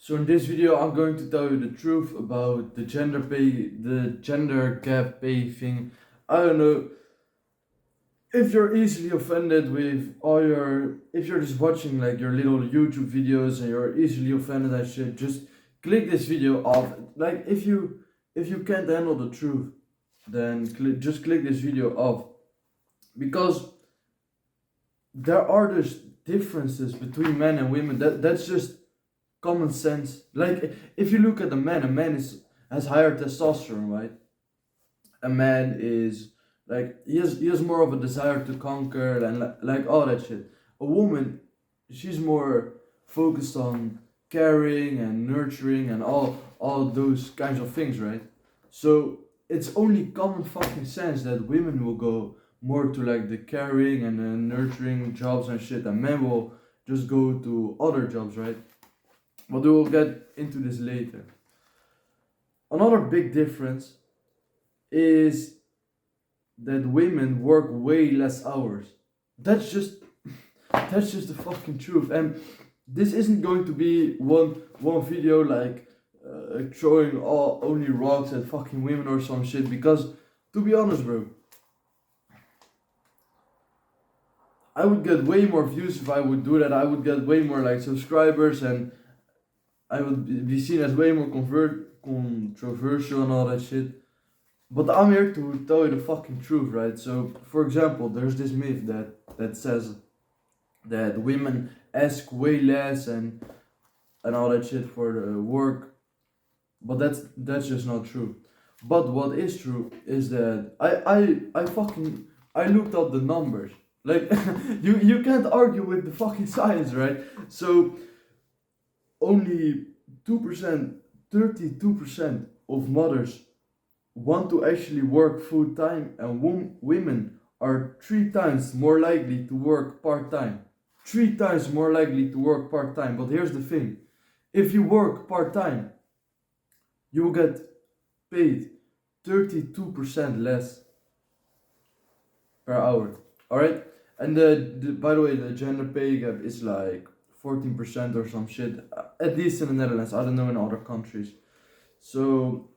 So in this video I'm going to tell you the truth about the gender gap pay thing. I don't know if you're easily offended with if you're just watching like your little YouTube videos and you're easily offended and shit, just click this video off. Like if you can't handle the truth, then just click this video off, because there are just differences between men and women. That's just common sense. Like if you look at a man has higher testosterone, right? A man is like he has more of a desire to conquer and like all that shit. A woman, she's more focused on caring and nurturing and all those kinds of things, right? So it's only common fucking sense that women will go more to like the caring and nurturing jobs and shit, and men will just go to other jobs, right? But we will get into this later. Another big difference is that women work way less hours. That's just that's just the fucking truth. And this isn't going to be one video like throwing all only rocks at fucking women or some shit. Because to be honest, bro, I would get way more views if I would do that. I would get way more like subscribers, and I would be seen as way more controversial and all that shit. But I'm here to tell you the fucking truth, right? So, for example, there's this myth that says that women ask way less and all that shit for the work, but that's just not true. But what is true is that I looked up the numbers. Like you can't argue with the fucking science, right? So only 2%, 32% of mothers want to actually work full time, and women are 3 times more likely to work part time. 3 times more likely to work part time. But here's the thing: if you work part time, you will get paid 32% less per hour. All right, and by the way, the gender pay gap is like 14% or some shit. At least in the Netherlands. I don't know in other countries. So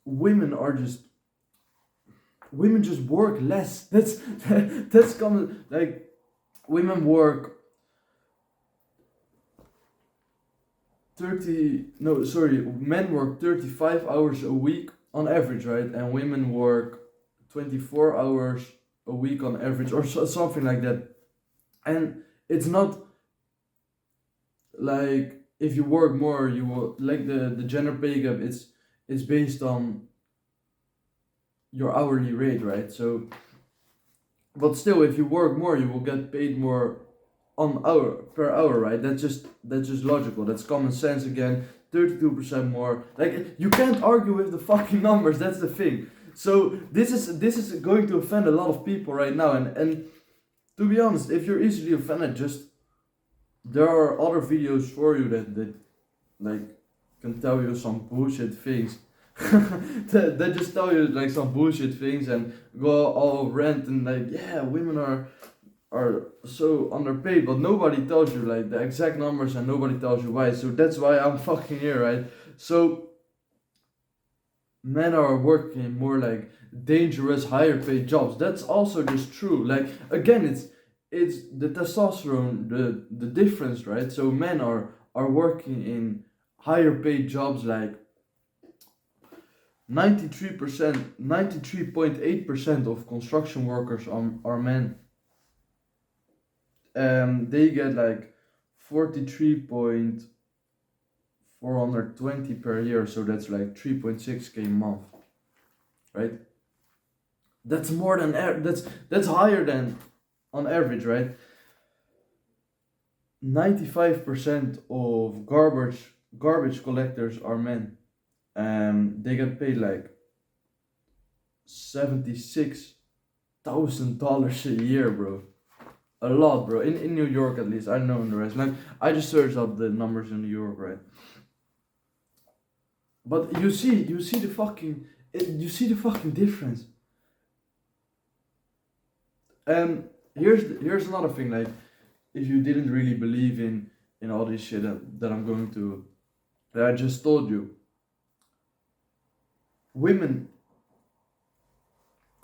women are just women just work less. That's common. Like women work 30 no sorry men work 35 hours a week on average, right? And women work 24 hours a week on average, or something like that. And it's not like if you work more you will like the gender pay gap. It's based on your hourly rate, right? So, but still, if you work more, you will get paid more on hour per hour, right? That's just logical. That's common sense again. 32% more. Like you can't argue with the fucking numbers. That's the thing. So this is going to offend a lot of people right now. And to be honest, if you're easily offended, just there are other videos for you that like can tell you some bullshit things. They just tell you like some bullshit things and go all rant and like, yeah, women are so underpaid, but nobody tells you like the exact numbers and nobody tells you why. So that's why I'm fucking here, right? So men are working more like dangerous, higher paid jobs. That's also just true. Like again, it's the testosterone, the difference, right? So men are working in higher paid jobs, like 93%, 93.8% of construction workers are men. They get like 43,420 per year, so that's like 3.6k a month, right? That's more than that's higher than on average, right? 95% of garbage collectors are men. They get paid like $76,000 a year, bro. A lot, bro. In New York, at least. I don't know in the rest. Like I just searched up the numbers in New York, right? But you see the fucking difference. And here's another thing. Like, if you didn't really believe in all this shit that I'm going to that I just told you. Women,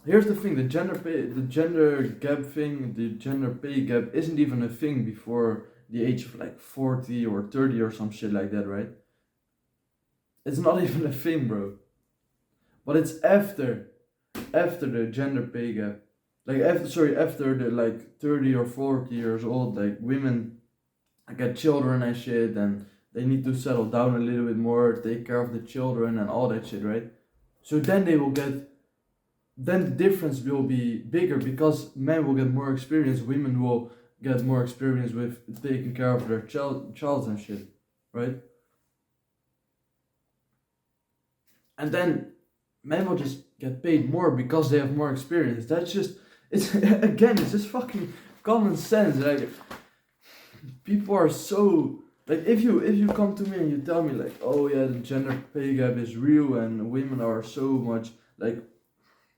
here's the thing: the gender gap thing, the gender pay gap isn't even a thing before the age of like 40 or 30 or some shit like that, right? It's not even a thing, bro. But it's after the gender pay gap, like after the like 30 or 40 years old, like women get children and shit, and they need to settle down a little bit more, take care of the children and all that shit, right? So then they will get, then the difference will be bigger because men will get more experience, women will get more experience with taking care of their child and shit, right? And then men will just get paid more because they have more experience. That's just, it's again, it's just fucking common sense. Like, people are so, like, if you come to me and you tell me like, oh yeah, the gender pay gap is real and women are so much like,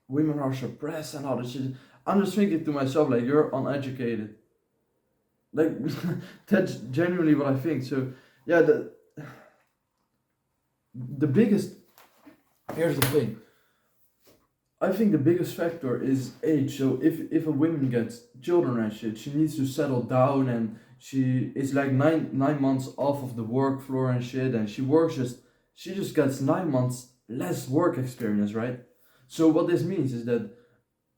women are suppressed and all that shit, I'm just thinking to myself like, you're uneducated. Like, that's genuinely what I think. So yeah, the biggest, here's the thing, I think the biggest factor is age. So if a woman gets children and shit, she needs to settle down, and she is like nine months off of the work floor and shit, and she just gets 9 months less work experience, right? So what this means is that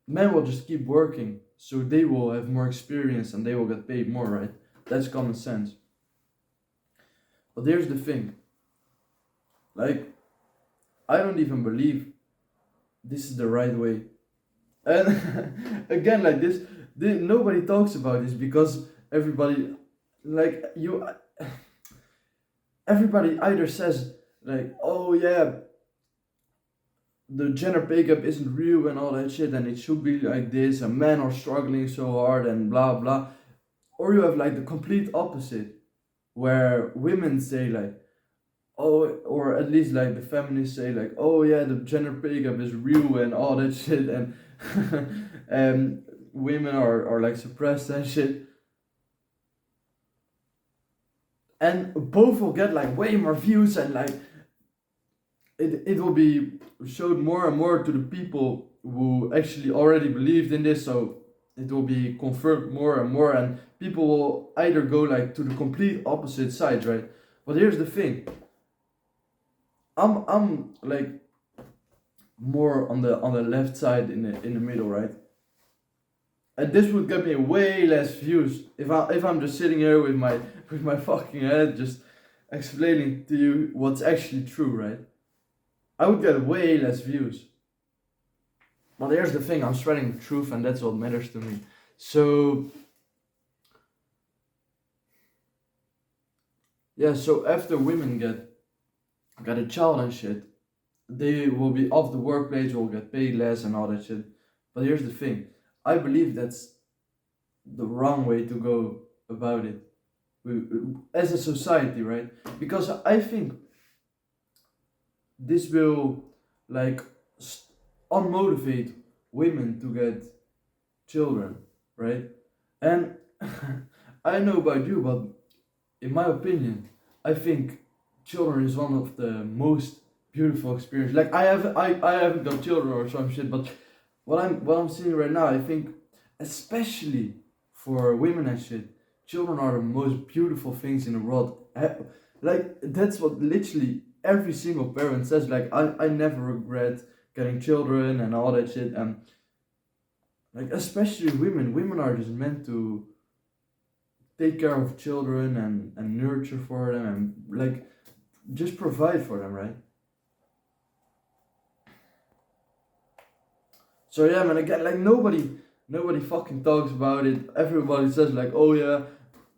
men will just keep working, so they will have more experience and they will get paid more, right? That's common sense. But here's the thing, like, I don't even believe this is the right way. And again, like nobody talks about this because everybody, like you, everybody either says like, oh yeah, the gender pay gap isn't real and all that shit, and it should be like this, and men are struggling so hard and blah blah, or you have like the complete opposite, where women say like, oh, or at least like the feminists say like, oh yeah, the gender pay gap is real and all that shit, and women are like suppressed and shit, and both will get like way more views, and like it will be showed more and more to the people who actually already believed in this, so it will be confirmed more and more, and people will either go like to the complete opposite side, right? But here's the thing, I'm like more on the left side in the middle, right? And this would get me way less views if I'm just sitting here with my fucking head just explaining to you what's actually true, right? I would get way less views. But here's the thing, I'm spreading the truth and that's what matters to me. So yeah, so after women get a child and shit, they will be off the workplace, will get paid less and all that shit. But here's the thing, I believe that's the wrong way to go about it as a society, right? Because I think this will like unmotivate women to get children, right? And I know about you, but in my opinion, I think children is one of the most beautiful experience. Like, I haven't got children or some shit, but what I'm seeing right now, I think especially for women and shit, children are the most beautiful things in the world. Like, that's what literally every single parent says. Like, I never regret getting children and all that shit. And like, especially women are just meant to take care of children and nurture for them and like just provide for them, right? So yeah, man, again, like nobody fucking talks about it. Everybody says like, oh yeah,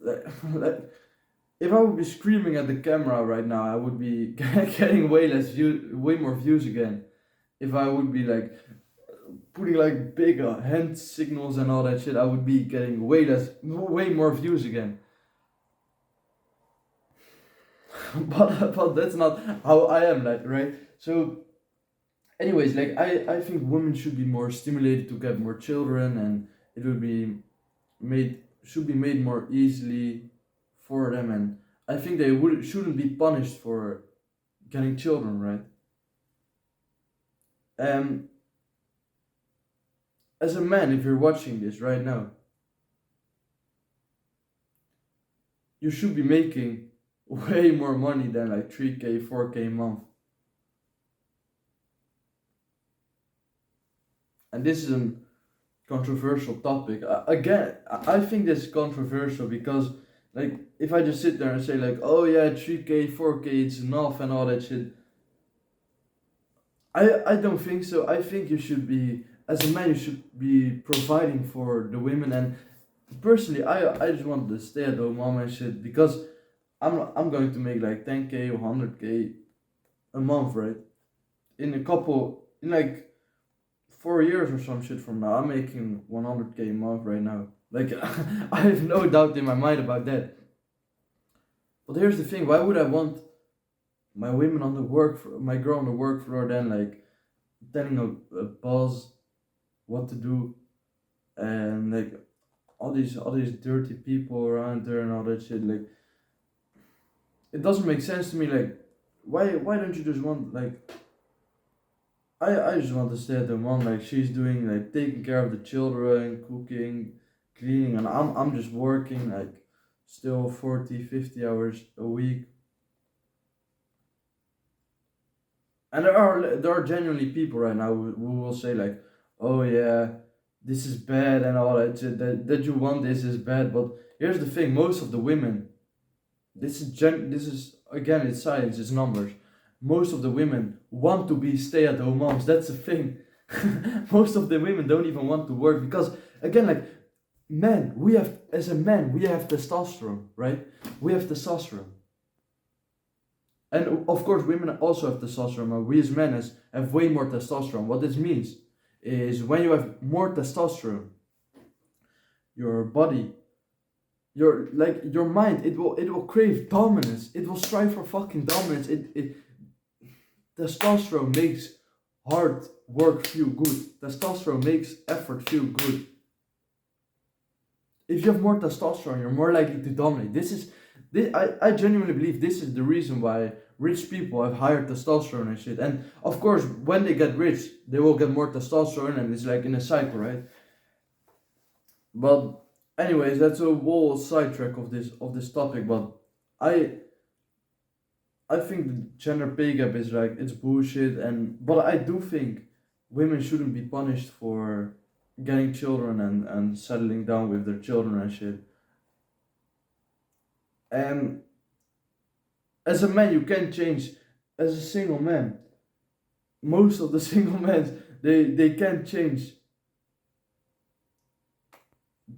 like if I would be screaming at the camera right now, I would be getting way more views again. If I would be like putting like big hand signals and all that shit, I would be getting way more views again. But that's not how I am, like, right? So anyways, like I think women should be more stimulated to get more children, and it would be made should be made more easily for them. And I think they shouldn't be punished for getting children, right? Um, as a man, if you're watching this right now, you should be making way more money than like 3K, 4K a month. And this is a controversial topic. Again, I think this is controversial because, like, if I just sit there and say, like, oh yeah, 3K, 4K, it's enough and all that shit, I don't think so. I think you should be, as a man, you should be providing for the women. And personally, I just want to stay at home mom and shit because I'm going to make like 10K or 100K a month, right? In like 4 years or some shit from now, I'm making 100K a month right now. Like, I have no doubt in my mind about that. But here's the thing: why would I want my women on the my girl on the work floor, then like telling a boss what to do, and like all these dirty people around there and all that shit? Like, it doesn't make sense to me. Like, why don't you just want like I just want to stay at the mom, like she's doing like taking care of the children, cooking, cleaning, and I'm just working like still 40, 50 hours a week. And there are genuinely people right now who will say like, oh yeah, this is bad and all that shit, that you want this is bad. But here's the thing: most of the women, this is again, it's science, it's numbers. Most of the women want to be stay-at-home moms. That's the thing. Most of the women don't even want to work because, again, like men, we have as a man we have testosterone, right? We have testosterone, and of course women also have testosterone. But we as men have way more testosterone. What this means is when you have more testosterone, your body, your mind, it will crave dominance. It will strive for fucking dominance. It Testosterone makes hard work feel good. Testosterone makes effort feel good. If you have more testosterone, you're more likely to dominate. I genuinely believe this is the reason why rich people have higher testosterone and shit. And of course, when they get rich, they will get more testosterone, and it's like in a cycle, right? But anyways, that's a whole sidetrack of this topic. But I I think the gender pay gap is like it's bullshit, and but I do think women shouldn't be punished for getting children and settling down with their children and shit. And as a man, you can change. As a single man, most of the single men they can change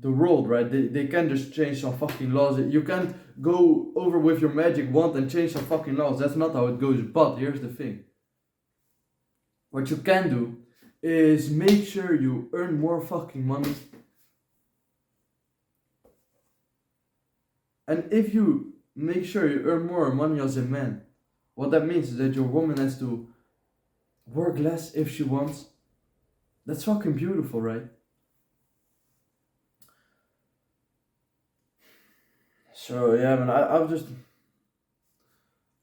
the world, right? They can just change some fucking laws. You can't go over with your magic wand and change some fucking laws. That's not how it goes. But here's the thing: what you can do is make sure you earn more fucking money. And if you make sure you earn more money as a man, what that means is that your woman has to work less if she wants. That's fucking beautiful, right? So yeah, man,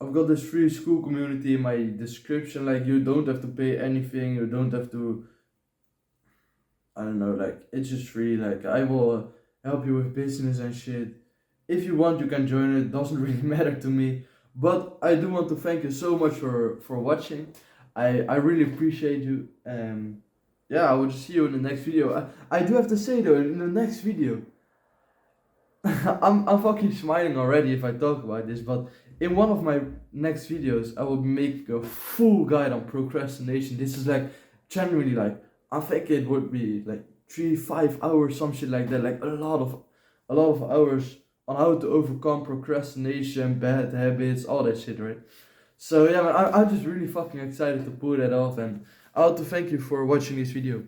I've got this free school community in my description. Like, you don't have to pay anything. You don't have to. I don't know. Like, it's just free. Like, I will help you with business and shit. If you want, you can join it. Doesn't really matter to me. But I do want to thank you so much for watching. I really appreciate you. Yeah, I will see you in the next video. I do have to say though, in the next video, I'm fucking smiling already if I talk about this, but in one of my next videos, I will make a full guide on procrastination. This is like genuinely like, I think it would be like 3-5 hours, some shit like that, like a lot of hours on how to overcome procrastination, bad habits, all that shit, right? So yeah, man, I'm just really fucking excited to pull that off, and I want to thank you for watching this video.